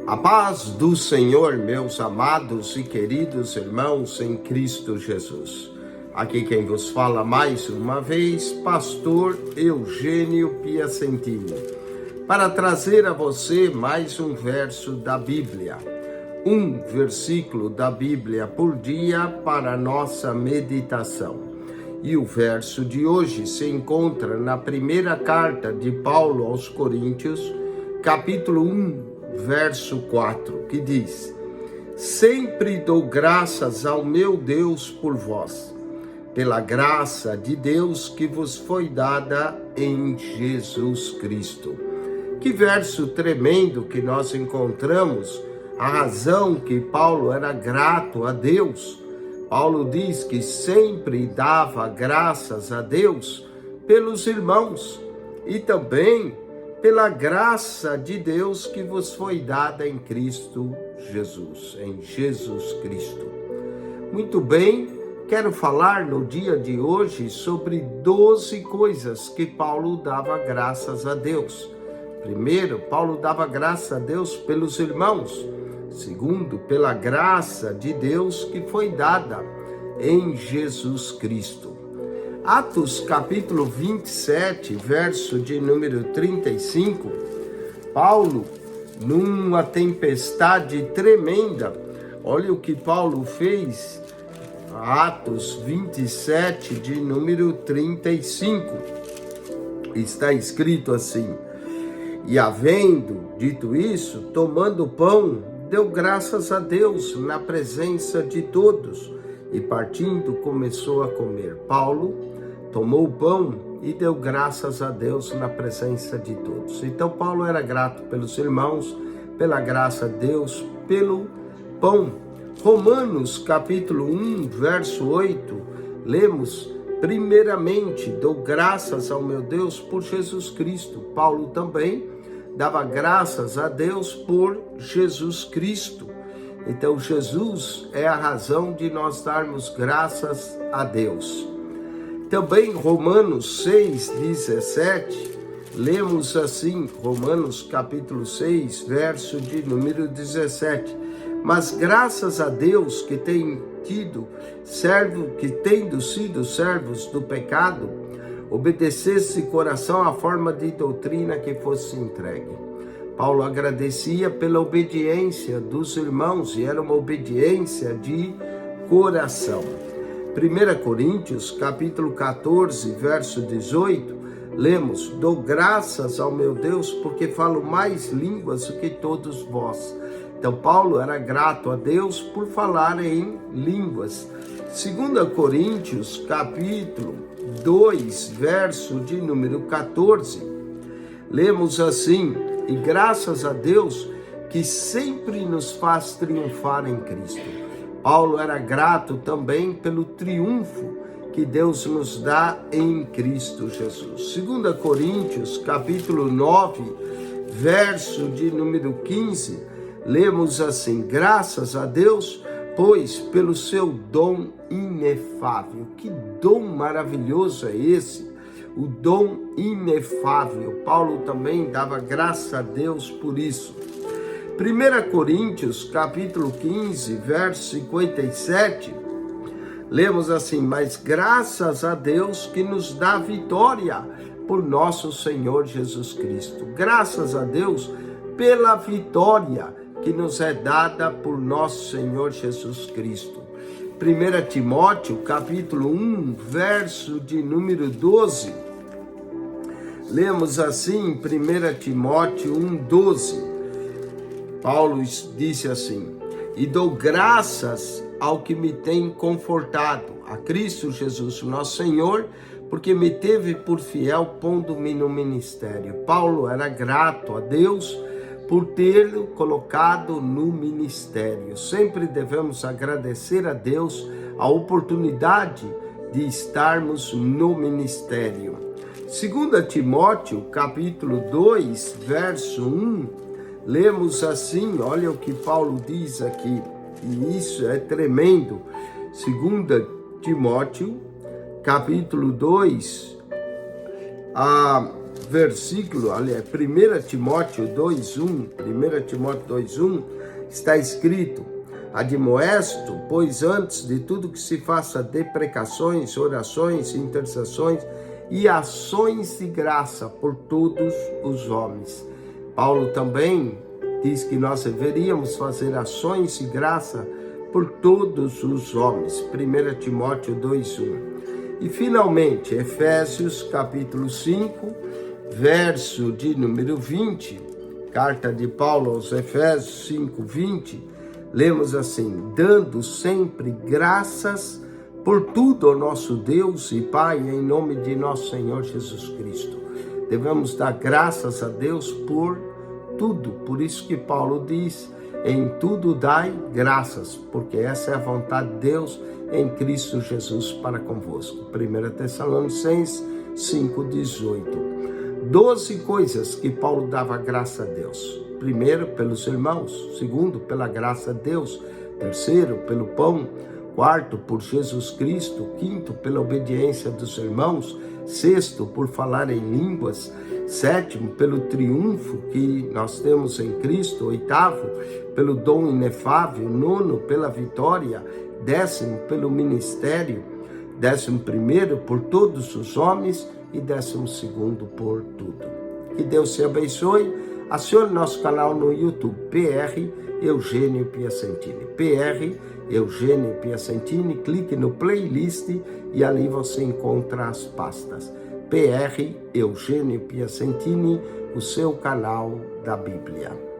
A paz do Senhor, meus amados e queridos irmãos em Cristo Jesus. Aqui quem vos fala mais uma vez, pastor Eugênio Piacentini, para trazer a você mais um verso da Bíblia, um versículo da Bíblia por dia para nossa meditação. E o verso de hoje se encontra na primeira carta de Paulo aos Coríntios, capítulo 1, verso 4, que diz: Sempre dou graças ao meu Deus por vós, pela graça de Deus que vos foi dada em Jesus Cristo. Que verso tremendo que nós encontramos, a razão que Paulo era grato a Deus. Paulo diz que sempre dava graças a Deus pelos irmãos e também pela graça de Deus que vos foi dada em Cristo Jesus, em Jesus Cristo. Muito bem, quero falar no dia de hoje sobre 12 coisas que Paulo dava graças a Deus. Primeiro, Paulo dava graças a Deus pelos irmãos. Segundo, pela graça de Deus que foi dada em Jesus Cristo. Atos capítulo 27, verso de número 35, Paulo, numa tempestade tremenda, olha o que Paulo fez, Atos 27, de número 35, está escrito assim: E havendo dito isso, tomando o pão, deu graças a Deus na presença de todos, e partindo começou a comer. Paulo tomou o pão e deu graças a Deus na presença de todos. Então Paulo era grato pelos irmãos, pela graça de Deus, pelo pão. Romanos capítulo 1, verso 8, lemos: Primeiramente dou graças ao meu Deus por Jesus Cristo. Paulo também dava graças a Deus por Jesus Cristo. Então Jesus é a razão de nós darmos graças a Deus. Também Romanos 6, 17, lemos assim, Romanos capítulo 6, verso de número 17. Mas graças a Deus que tendo sido servos do pecado, obedecesse de coração à forma de doutrina que fosse entregue. Paulo agradecia pela obediência dos irmãos, e era uma obediência de coração. 1 Coríntios, capítulo 14, verso 18, lemos: Dou graças ao meu Deus, porque falo mais línguas do que todos vós. Então, Paulo era grato a Deus por falar em línguas. 2 Coríntios, capítulo 2, verso de número 14, lemos assim: E graças a Deus que sempre nos faz triunfar em Cristo. Paulo era grato também pelo triunfo que Deus nos dá em Cristo Jesus. 2 Coríntios, capítulo 9, verso de número 15, lemos assim: Graças a Deus, pois pelo seu dom inefável. Que dom maravilhoso é esse? O dom inefável. Paulo também dava graças a Deus por isso. 1 Coríntios, capítulo 15, verso 57, lemos assim: Mas graças a Deus que nos dá vitória por nosso Senhor Jesus Cristo. Graças a Deus pela vitória que nos é dada por nosso Senhor Jesus Cristo. 1 Timóteo, capítulo 1, verso de número 12, lemos assim, 1 Timóteo 1, 12, Paulo disse assim: E dou graças ao que me tem confortado, a Cristo Jesus, nosso Senhor, porque me teve por fiel, pondo-me no ministério. Paulo era grato a Deus por tê-lo colocado no ministério. Sempre devemos agradecer a Deus a oportunidade de estarmos no ministério. 2 Timóteo, capítulo 2, verso 1, lemos assim, olha o que Paulo diz aqui, e isso é tremendo. 2 Timóteo, capítulo 2, versículo, aliás, 1 Timóteo 2:1, 1 Timóteo 2:1, está escrito: admoesto, pois antes de tudo que se faça deprecações, orações, intercessões e ações de graça por todos os homens. Paulo também diz que nós deveríamos fazer ações de graça por todos os homens. 1 Timóteo 2:1. E finalmente, Efésios capítulo 5, verso de número 20, carta de Paulo aos Efésios 5:20, lemos assim: dando sempre graças por tudo ao nosso Deus e Pai, em nome de nosso Senhor Jesus Cristo. Devemos dar graças a Deus por tudo. Por isso que Paulo diz: em tudo dai graças, porque essa é a vontade de Deus em Cristo Jesus para convosco. 1 Tessalonicenses 5:18. 12 coisas que Paulo dava graça a Deus. Primeiro, pelos irmãos. Segundo, pela graça de Deus. Terceiro, pelo pão. Quarto, por Jesus Cristo. Quinto, pela obediência dos irmãos. Sexto, por falar em línguas. Sétimo, pelo triunfo que nós temos em Cristo. Oitavo, pelo dom inefável. Nono, pela vitória. Décimo, pelo ministério. 11º, por todos os homens. E 12º, por tudo. Que Deus te abençoe. Acione nosso canal no YouTube, PR Eugênio Piacentini. PR Eugênio Piacentini, clique no playlist e ali você encontra as pastas. PR Eugênio Piacentini, o seu canal da Bíblia.